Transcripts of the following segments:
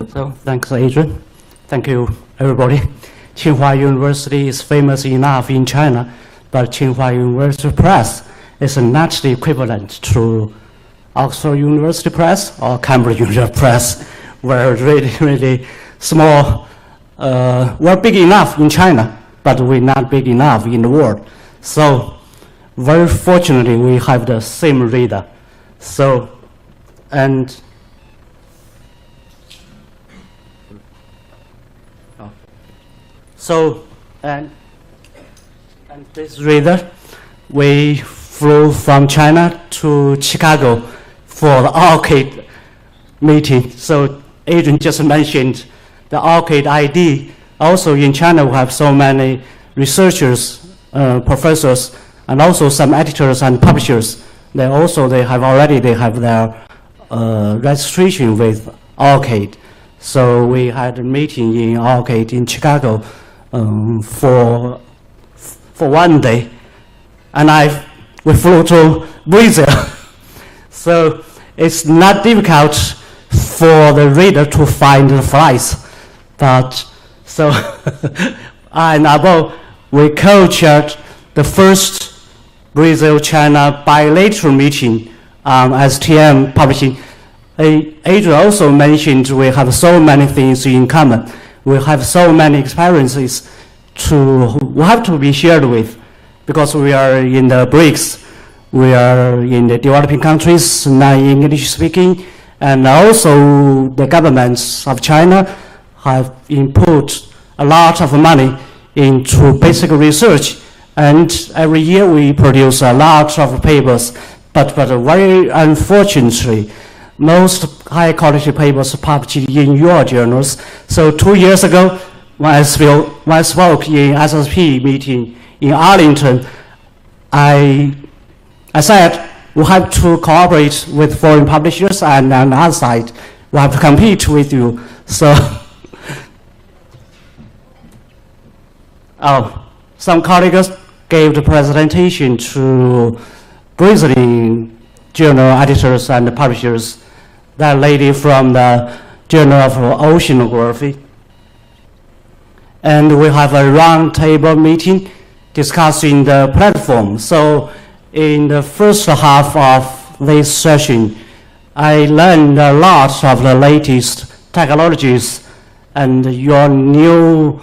So thanks, Adrian. Thank you, everybody. Tsinghua University is famous enough in China, but Tsinghua University Press is not the equivalent to Oxford University Press or Cambridge University Press. We're really small. We're big enough in China, but we're not big enough in the world. So very fortunately, we have the same reader. So, and this reader, we flew from China to Chicago for the ORCID meeting. So Adrian just mentioned the ORCID ID. Also in China, we have so many researchers, professors, and also some editors and publishers. They have their registration with ORCID. So we had a meeting in ORCID in Chicago for 1 day, and we flew to Brazil. So it's not difficult for the reader to find the flights, but so and above we co-chaired the first Brazil-China bilateral meeting on STM publishing. Adrian also mentioned we have so many things in common. We have so many experiences we have to be shared with, because we are in the BRICS, we are in the developing countries, non-English speaking, and also the governments of China have input a lot of money into basic research, and every year we produce a lot of papers, but very unfortunately, most high-quality papers are published in your journals. So 2 years ago, when I spoke in SSP meeting in Arlington, I said we have to cooperate with foreign publishers, and on the other side, we have to compete with you. So, some colleagues gave the presentation to Brazilian journal editors and publishers. That lady from the Journal of Oceanography. And we have a round table meeting discussing the platform. So in the first half of this session, I learned a lot of the latest technologies and your new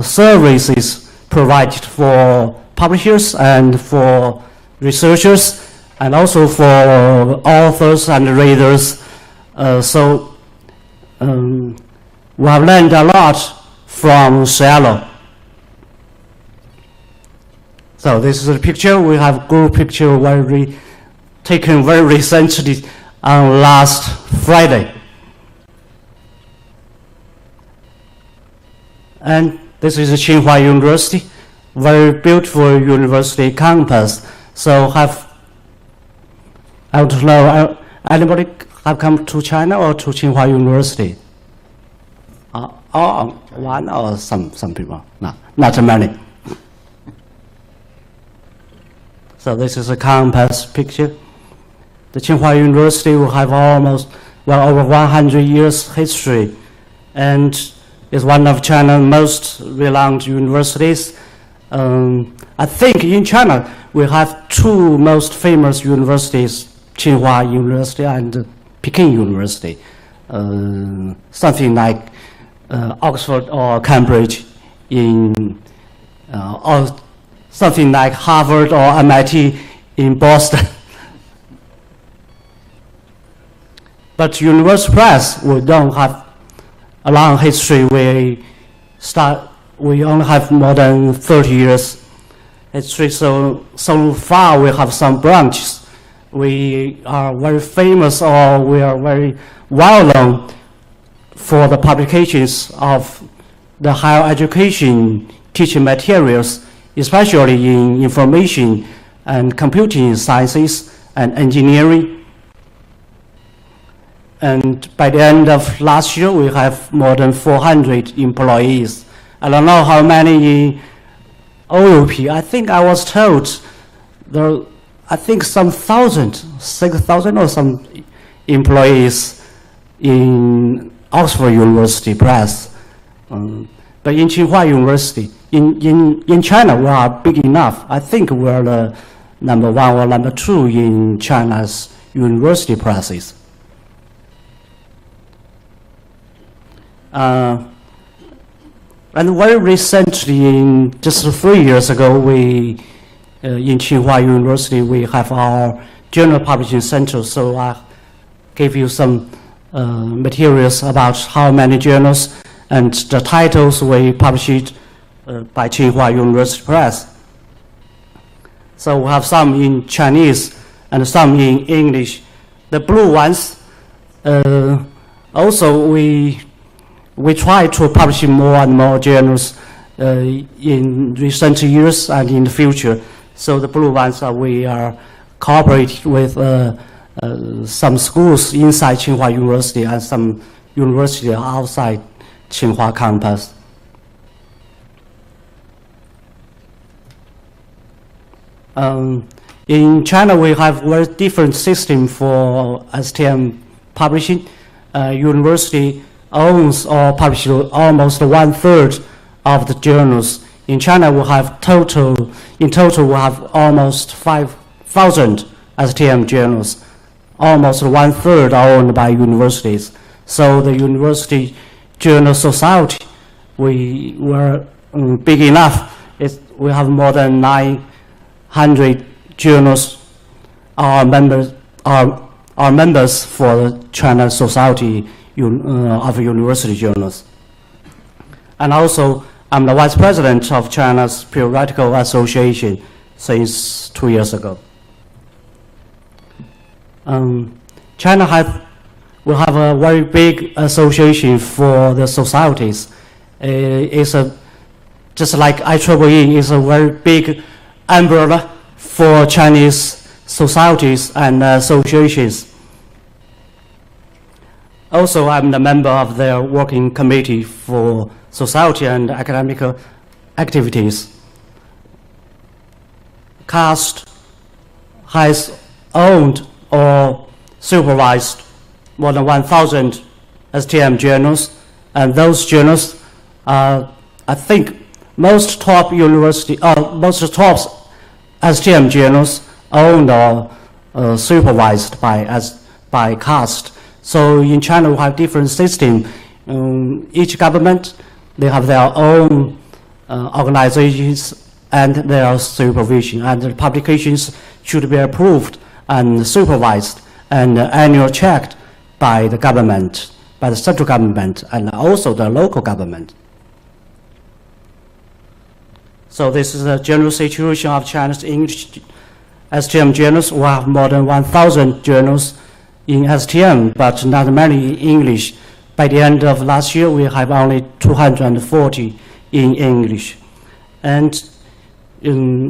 services provided for publishers and for researchers, and also for authors and readers. We have learned a lot from Cielo. So this is a picture. We have group picture taken very recently on last Friday. And this is Tsinghua University, very beautiful university campus. So I don't know, anybody have come to China or to Tsinghua University? One or some people? No, not many. So this is a campus picture. The Tsinghua University will have over 100 years history, and is one of China's most renowned universities. I think in China we have two most famous universities, Tsinghua University and Peking University, something like Oxford or Cambridge, or something like Harvard or MIT in Boston. But University Press, we don't have a long history. We only have more than 30 years history. So far we have some branches. We are very famous, or we are very well known for the publications of the higher education teaching materials, especially in information and computing sciences and engineering. And by the end of last year, we have more than 400 employees. I don't know how many in OUP. I think I was told some 6,000 or some employees in Oxford University Press. But in Tsinghua University, in China, we are big enough. I think we are the number 1 or number 2 in China's university presses. And very recently, just 3 years ago, in Tsinghua University, we have our journal publishing center. So I gave you some materials about how many journals and the titles we published by Tsinghua University Press. So we have some in Chinese and some in English. The blue ones, also we try to publish more and more journals in recent years and in the future. So the blue ones we are cooperating with some schools inside Tsinghua University and some universities outside Tsinghua campus. In China, we have very different system for STM publishing. University owns or publishes almost 1/3 of the journals. In China, we have in total we have almost 5,000 STM journals. Almost 1/3 are owned by universities. So the University Journal Society, we were big enough. We have more than 900 journals are members for the China Society of University Journals. And also, I'm the Vice President of China's Periodical Association since 2 years ago. China will have a very big association for the societies. Just like IEEE is a very big umbrella for Chinese societies and associations. Also, I'm the member of their working committee for society and academic activities. CAST has owned or supervised more than 1,000 STM journals, and those journals I think most top STM journals owned or supervised by CAST. So in China, we have different system. Each government, they have their own organizations and their supervision, and the publications should be approved and supervised and annually checked by the government, by the central government, and also the local government. So this is the general situation of China's English STM journals. We have more than 1,000 journals in STM, but not many in English. By the end of last year, we have only 240 in English. And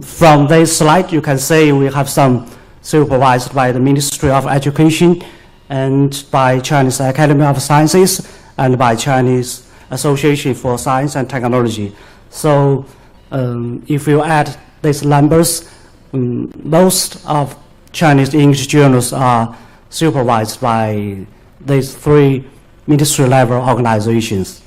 from this slide, you can see we have some supervised by the Ministry of Education and by Chinese Academy of Sciences and by Chinese Association for Science and Technology. So if you add these numbers, most of Chinese English journals are supervised by these 3 ministry-level organizations.